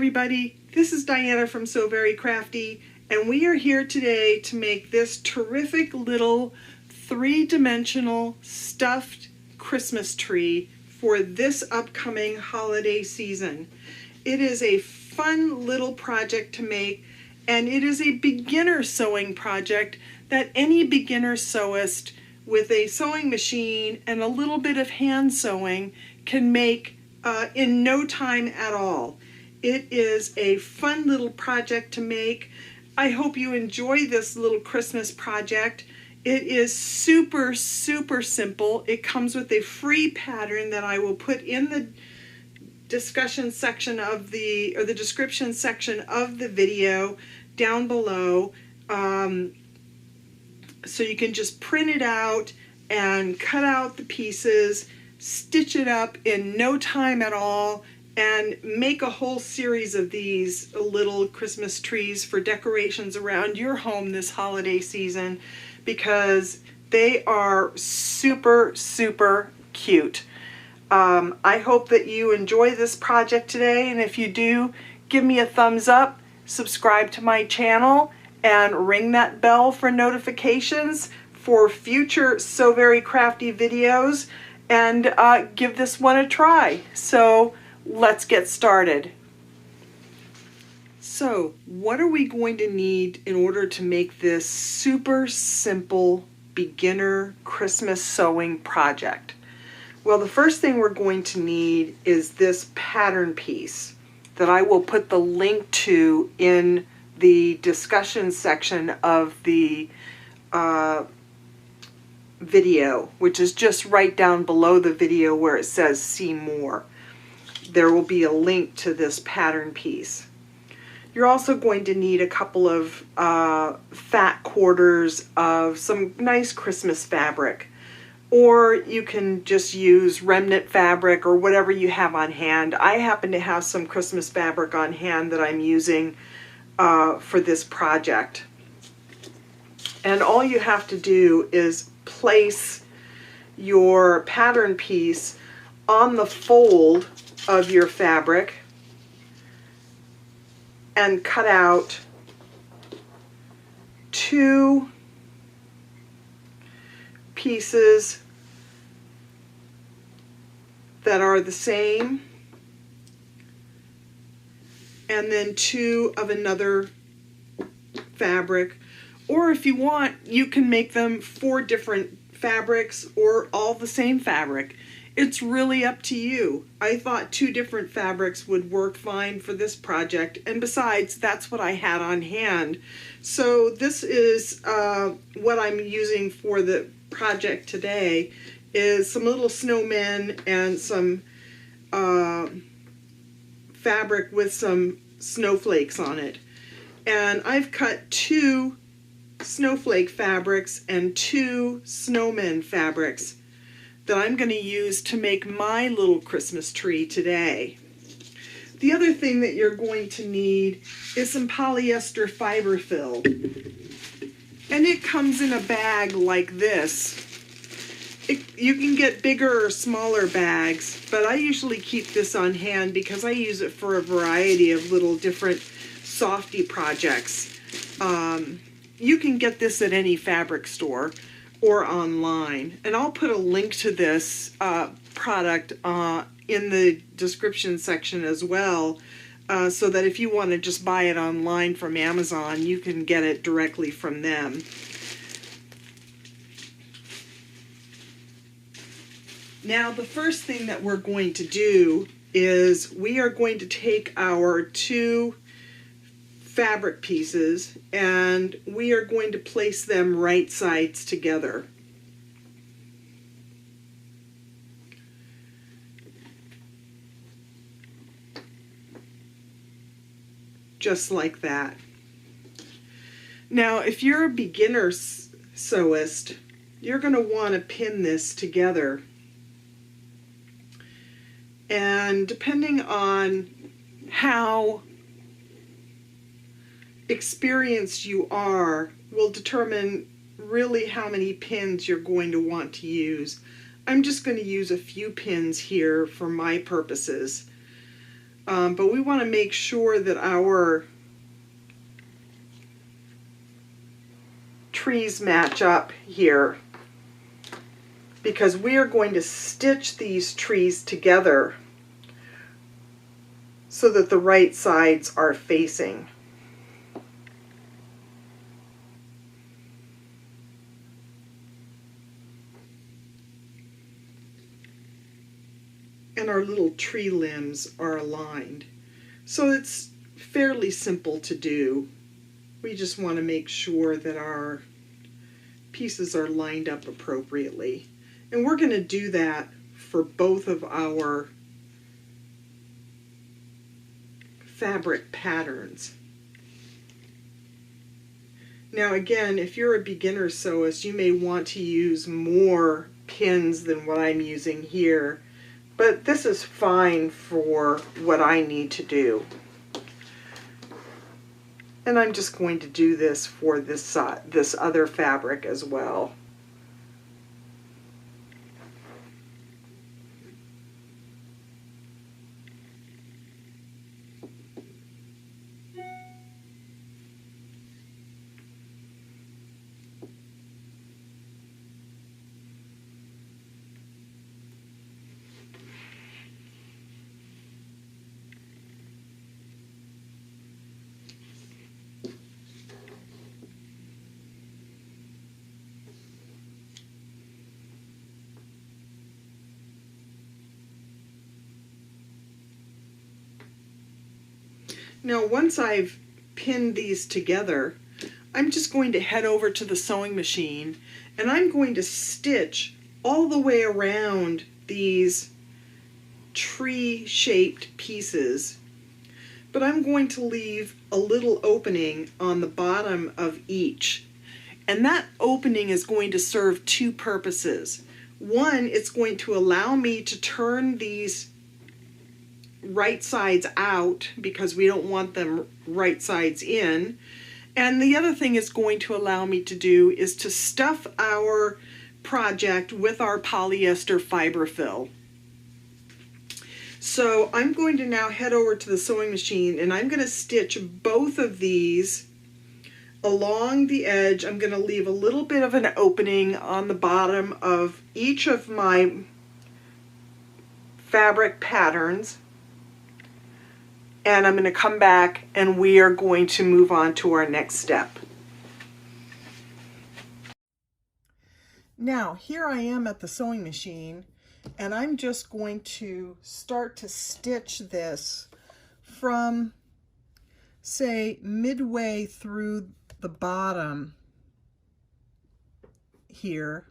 everybody, this is Diana from So Very Crafty, and we are here today to make this terrific little three-dimensional stuffed Christmas tree for this upcoming holiday season. It is a fun little project to make, and it is a beginner sewing project that any beginner sewist with a sewing machine and a little bit of hand sewing can make in no time at all. It is a fun little project to make. I hope you enjoy this little Christmas project. It is super, super simple. It comes with a free pattern that I will put in the discussion section of the description section of the video down below. So you can just print it out and cut out the pieces, stitch it up in no time at all, and make a whole series of these little Christmas trees for decorations around your home this holiday season, because they are super, super cute. I hope that you enjoy this project today, and if you do, give me a thumbs up, subscribe to my channel, and ring that bell for notifications for future So Very Crafty videos, and give this one a try. So let's get started. So what are we going to need in order to make this super simple beginner Christmas sewing project? Well, the first thing we're going to need is this pattern piece that I will put the link to in the discussion section of the video, which is just right down below the video where it says see more. There will be a link to this pattern piece. You're also going to need a couple of fat quarters of some nice Christmas fabric, or you can just use remnant fabric or whatever you have on hand. I happen to have some Christmas fabric on hand that I'm using for this project. And all you have to do is place your pattern piece on the fold of your fabric and cut out two pieces that are the same, and then two of another fabric. Or if you want, you can make them 4 different fabrics or all the same fabric. It's really up to you. I thought 2 different fabrics would work fine for this project, and besides, that's what I had on hand. So this is what I'm using for the project today, is some little snowmen and some fabric with some snowflakes on it. And I've cut 2 snowflake fabrics and 2 snowmen fabrics that I'm going to use to make my little Christmas tree today. The other thing that you're going to need is some polyester fiberfil. And it comes in a bag like this. You can get bigger or smaller bags, but I usually keep this on hand because I use it for a variety of little different softy projects. You can get this at any fabric store or online, and I'll put a link to this product in the description section as well, so that if you want to just buy it online from Amazon, you can get it directly from them. Now, the first thing that we're going to do is we are going to take our 2 fabric pieces and we are going to place them right sides together. Just like that. Now, if you're a beginner sewist, you're going to want to pin this together. And depending on how experienced you are will determine really how many pins you're going to want to use. I'm just going to use a few pins here for my purposes. but we want to make sure that our trees match up here, because we are going to stitch these trees together so that the right sides are facing. And our little tree limbs are aligned. So it's fairly simple to do. We just want to make sure that our pieces are lined up appropriately. And we're going to do that for both of our fabric patterns. Now again, if you're a beginner sewist, you may want to use more pins than what I'm using here, but this is fine for what I need to do. And I'm just going to do this for this other fabric as well. Now once I've pinned these together, I'm just going to head over to the sewing machine and I'm going to stitch all the way around these tree-shaped pieces, but I'm going to leave a little opening on the bottom of each. And that opening is going to serve two purposes. One, it's going to allow me to turn these right sides out because we don't want them right sides in. And the other thing it's going to allow me to do is to stuff our project with our polyester fiberfil. So I'm going to now head over to the sewing machine and I'm going to stitch both of these along the edge. I'm going to leave a little bit of an opening on the bottom of each of my fabric patterns. And I'm going to come back and we are going to move on to our next step. Now, here I am at the sewing machine and I'm just going to start to stitch this from, say, midway through the bottom here.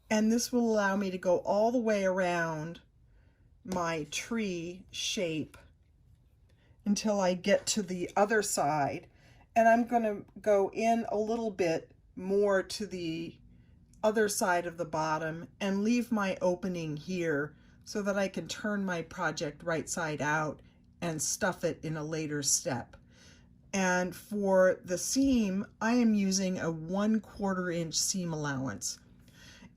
And this will allow me to go all the way around my tree shape until I get to the other side. And I'm going to go in a little bit more to the other side of the bottom and leave my opening here so that I can turn my project right side out and stuff it in a later step. And for the seam, I am using a 1/4 inch seam allowance.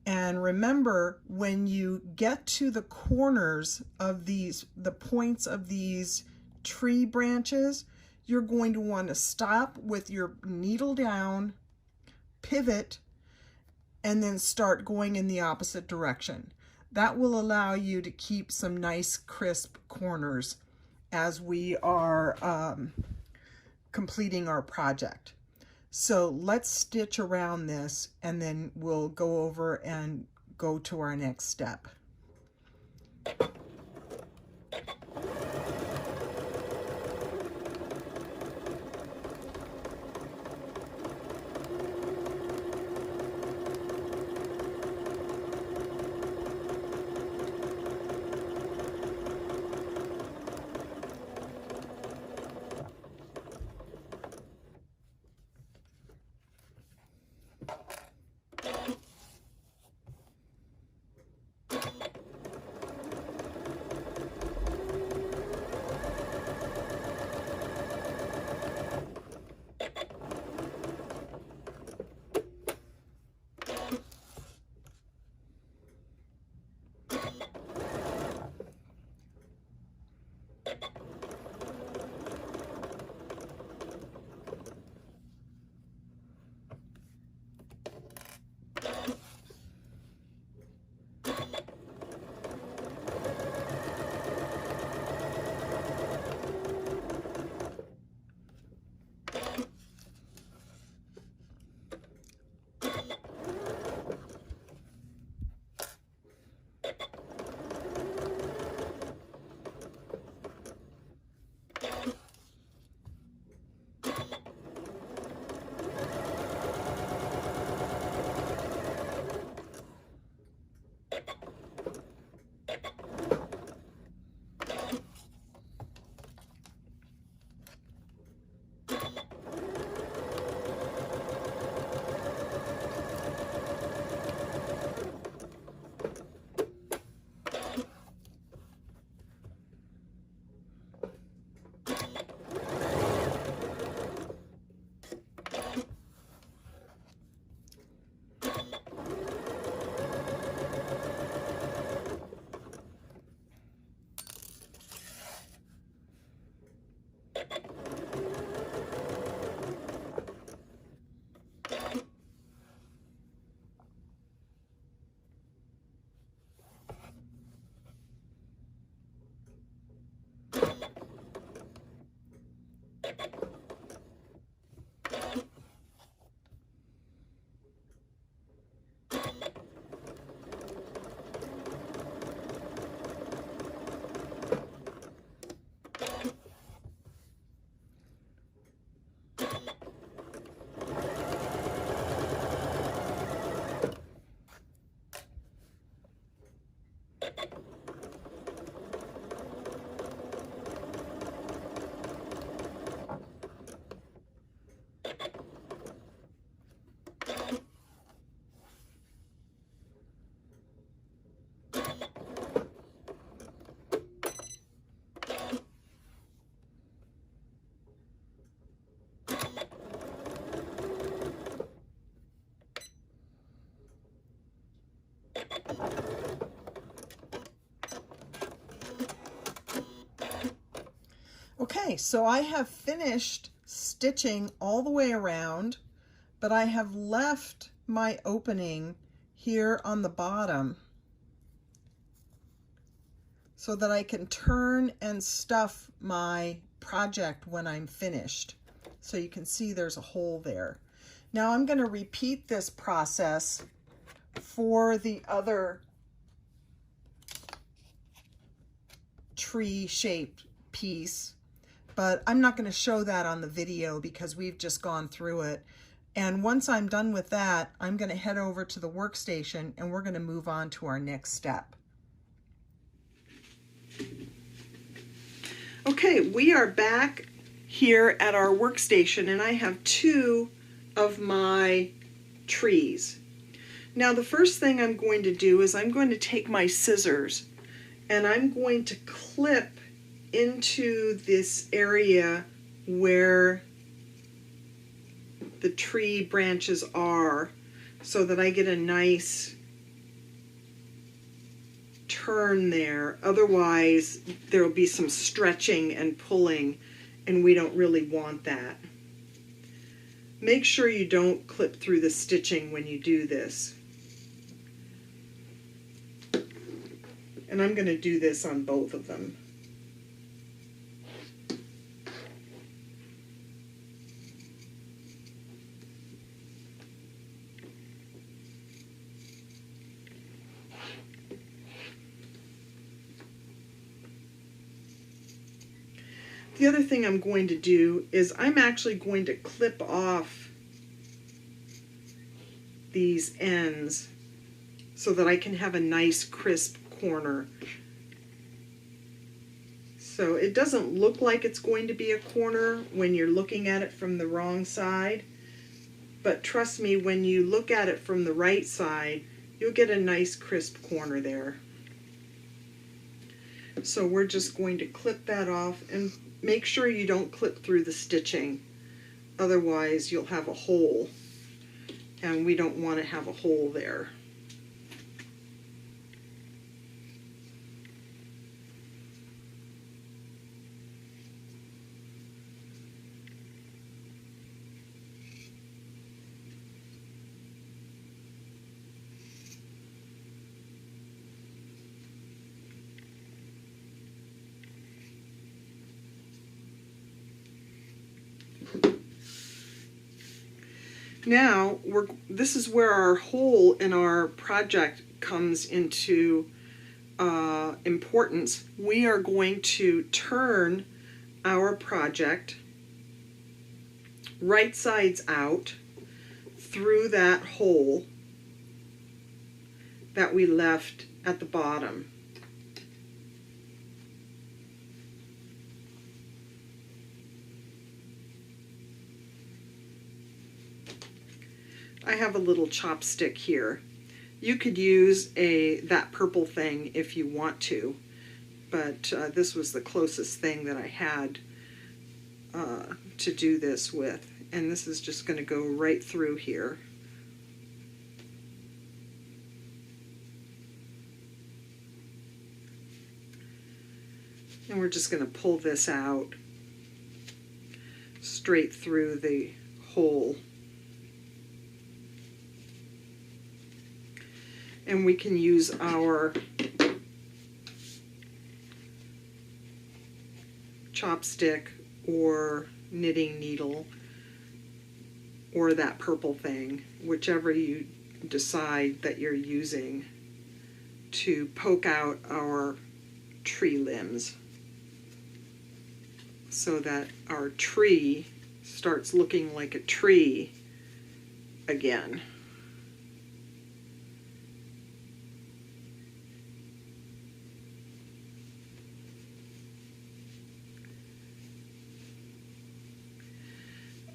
And remember, when you get to the corners of these, the points of these tree branches, you're going to want to stop with your needle down, pivot, and then start going in the opposite direction. That will allow you to keep some nice crisp corners as we are completing our project. So let's stitch around this and then we'll go over and go to our next step. Okay, so I have finished stitching all the way around, but I have left my opening here on the bottom so that I can turn and stuff my project when I'm finished. So you can see there's a hole there. Now I'm going to repeat this process for the other tree-shaped piece, but I'm not going to show that on the video because we've just gone through it. And once I'm done with that, I'm going to head over to the workstation and we're going to move on to our next step. Okay, we are back here at our workstation and I have two of my trees. Now the first thing I'm going to do is I'm going to take my scissors and I'm going to clip into this area where the tree branches are so that I get a nice turn there. Otherwise there will be some stretching and pulling and we don't really want that. Make sure you don't clip through the stitching when you do this. And I'm going to do this on both of them. The other thing I'm going to do is I'm actually going to clip off these ends so that I can have a nice crisp corner. So it doesn't look like it's going to be a corner when you're looking at it from the wrong side, but trust me, when you look at it from the right side, you'll get a nice crisp corner there. So we're just going to clip that off and make sure you don't clip through the stitching. Otherwise you'll have a hole and we don't want to have a hole there. Now, this is where our hole in our project comes into importance. We are going to turn our project right sides out through that hole that we left at the bottom. I have a little chopstick here. You could use that purple thing if you want to, but this was the closest thing that I had to do this with. And this is just going to go right through here. And we're just going to pull this out straight through the hole. And we can use our chopstick or knitting needle or that purple thing, whichever you decide that you're using, to poke out our tree limbs so that our tree starts looking like a tree again.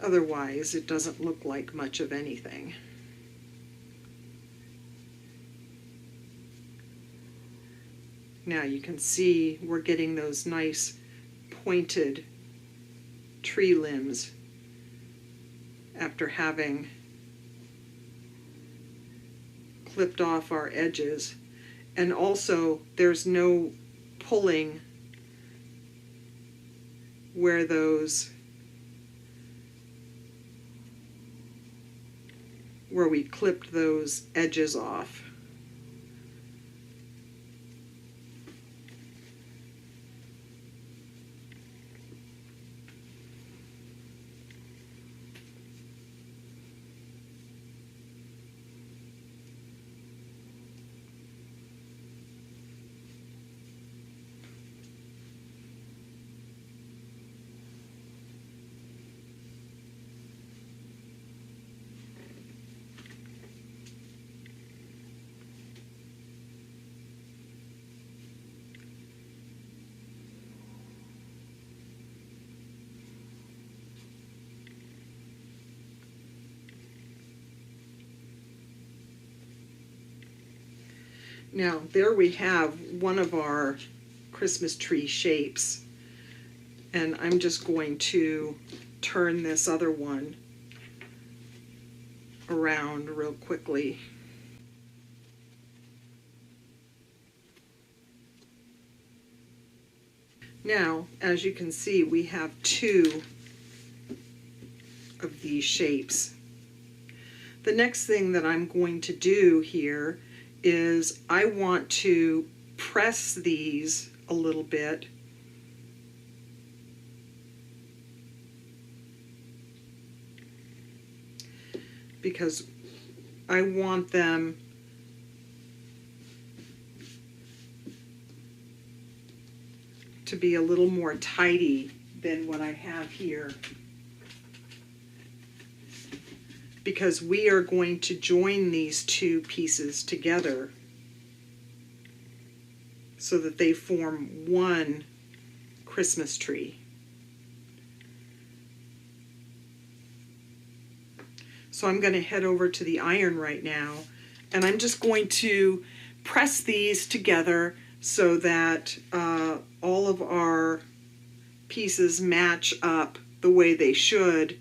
Otherwise, it doesn't look like much of anything. Now you can see we're getting those nice pointed tree limbs after having clipped off our edges. And also, there's no pulling where we clipped those edges off. Now, there we have one of our Christmas tree shapes, and I'm just going to turn this other one around real quickly. Now, as you can see, we have two of these shapes. The next thing that I'm going to do here is I want to press these a little bit because I want them to be a little more tidy than what I have here, because we are going to join these two pieces together so that they form one Christmas tree. So I'm going to head over to the iron right now, and I'm just going to press these together so that all of our pieces match up the way they should,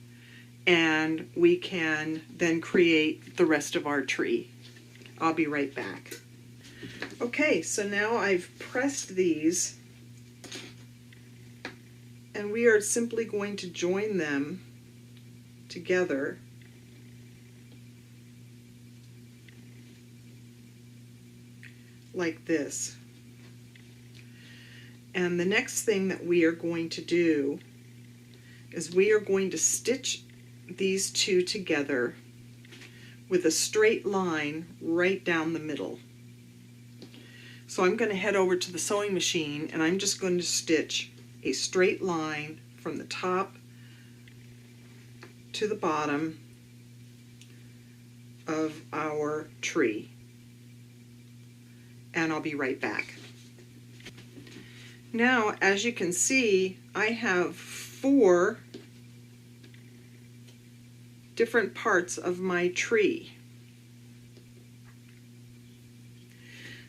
and we can then create the rest of our tree. I'll be right back. Okay, so now I've pressed these, and we are simply going to join them together. Like this. And the next thing that we are going to do is we are going to stitch these two together with a straight line right down the middle. So I'm going to head over to the sewing machine, and I'm just going to stitch a straight line from the top to the bottom of our tree. And I'll be right back. Now, as you can see, I have 4 different parts of my tree.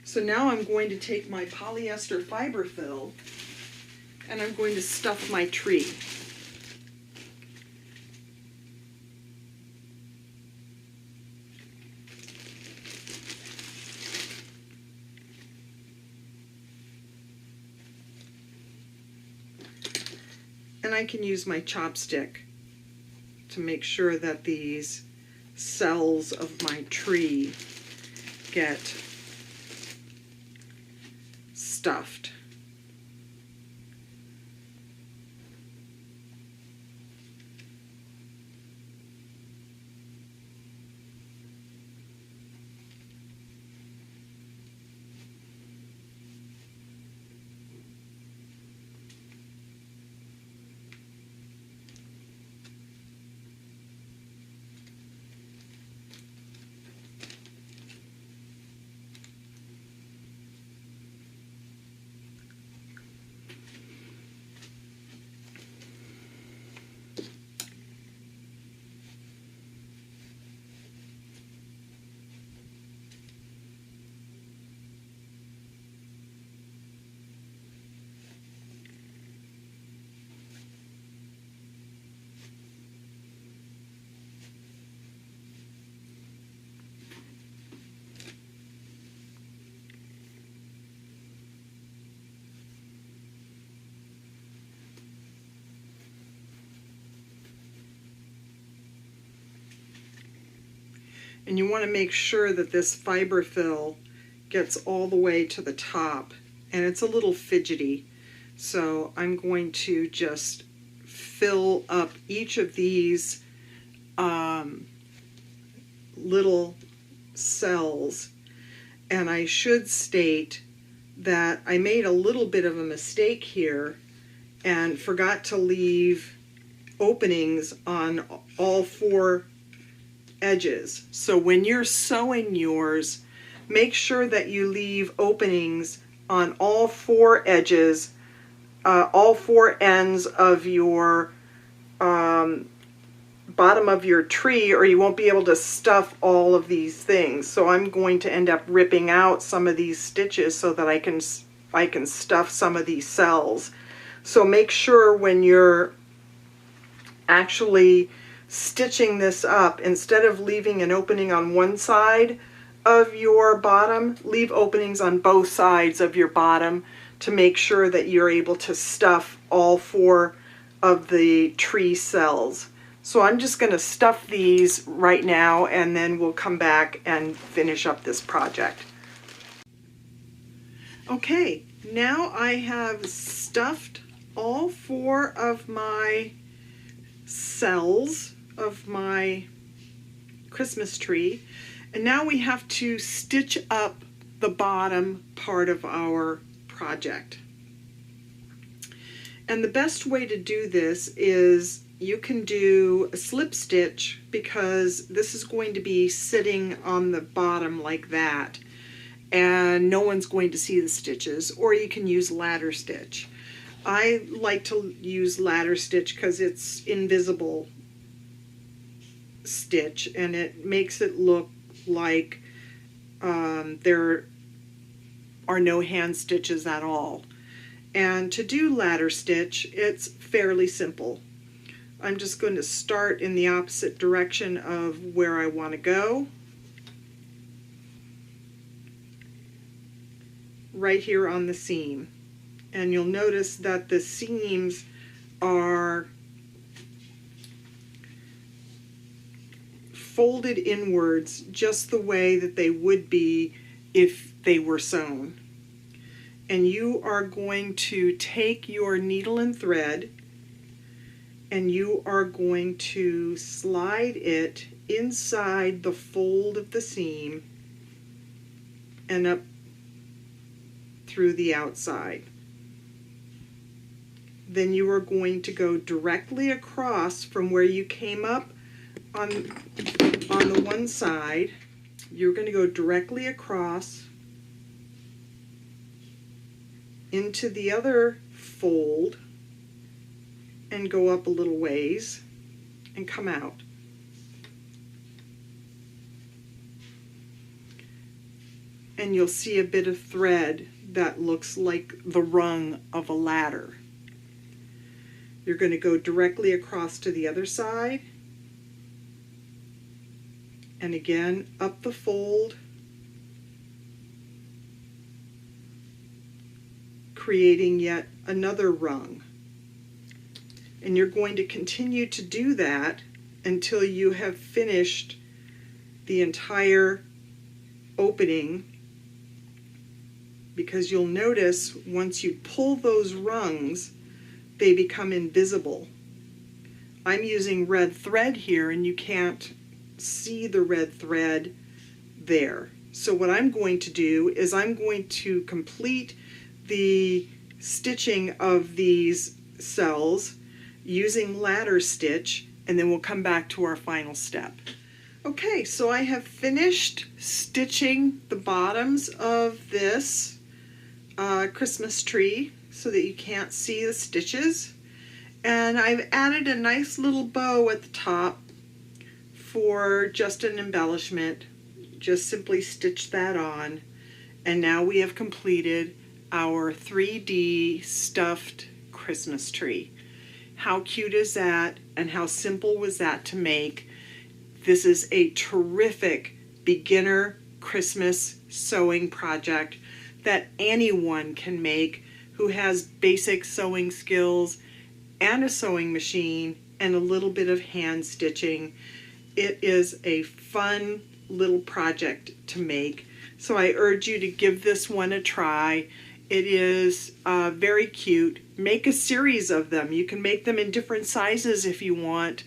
So now I'm going to take my polyester fiberfil and I'm going to stuff my tree. And I can use my chopstick to make sure that these cells of my tree get stuffed. And you want to make sure that this fiberfil gets all the way to the top. And it's a little fidgety. So I'm going to just fill up each of these little cells. And I should state that I made a little bit of a mistake here and forgot to leave openings on all 4 edges. So when you're sewing yours, make sure that you leave openings on all 4 edges, all 4 ends of your bottom of your tree, or you won't be able to stuff all of these things. So I'm going to end up ripping out some of these stitches so that I can stuff some of these cells. So make sure when you're actually stitching this up, instead of leaving an opening on one side of your bottom, leave openings on both sides of your bottom to make sure that you're able to stuff all 4 of the tree cells. So I'm just going to stuff these right now, and then we'll come back and finish up this project. Okay, now I have stuffed all 4 of my cells of my Christmas tree, and now we have to stitch up the bottom part of our project. And the best way to do this is you can do a slip stitch, because this is going to be sitting on the bottom like that and no one's going to see the stitches, or you can use ladder stitch. I like to use ladder stitch because it's invisible stitch and it makes it look like there are no hand stitches at all. And to do ladder stitch, it's fairly simple. I'm just going to start in the opposite direction of where I want to go, right here on the seam. And you'll notice that the seams are folded inwards just the way that they would be if they were sewn. And you are going to take your needle and thread and you are going to slide it inside the fold of the seam and up through the outside. Then you are going to go directly across from where you came up on the one side. You're going to go directly across into the other fold and go up a little ways and come out. And you'll see a bit of thread that looks like the rung of a ladder. You're going to go directly across to the other side and again up the fold, creating yet another rung. And you're going to continue to do that until you have finished the entire opening, because you'll notice once you pull those rungs, they become invisible. I'm using red thread here and you can't see the red thread there. So what I'm going to do is I'm going to complete the stitching of these cells using ladder stitch, and then we'll come back to our final step. Okay, so I have finished stitching the bottoms of this Christmas tree so that you can't see the stitches, and I've added a nice little bow at the top for just an embellishment. Just simply stitch that on, and now we have completed our 3D stuffed Christmas tree. How cute is that, and how simple was that to make? This is a terrific beginner Christmas sewing project that anyone can make who has basic sewing skills and a sewing machine and a little bit of hand stitching. It is a fun little project to make. So I urge you to give this one a try. It is very cute. Make a series of them. You can make them in different sizes if you want,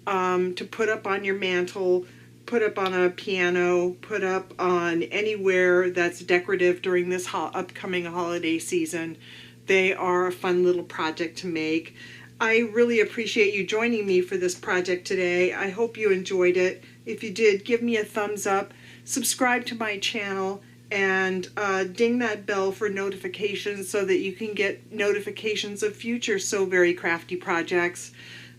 to put up on your mantle, put up on a piano, put up on anywhere that's decorative during this upcoming holiday season. They are a fun little project to make. I really appreciate you joining me for this project today. I hope you enjoyed it. If you did, give me a thumbs up, subscribe to my channel, and ding that bell for notifications so that you can get notifications of future So Very Crafty projects.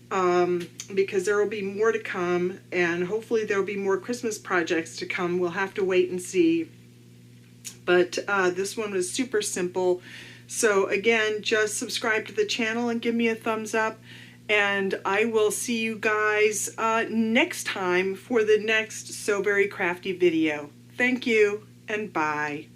Because there will be more to come, and hopefully there will be more Christmas projects to come. We'll have to wait and see. But this one was super simple. So again, just subscribe to the channel and give me a thumbs up. And I will see you guys next time for the next So Very Crafty video. Thank you, and bye.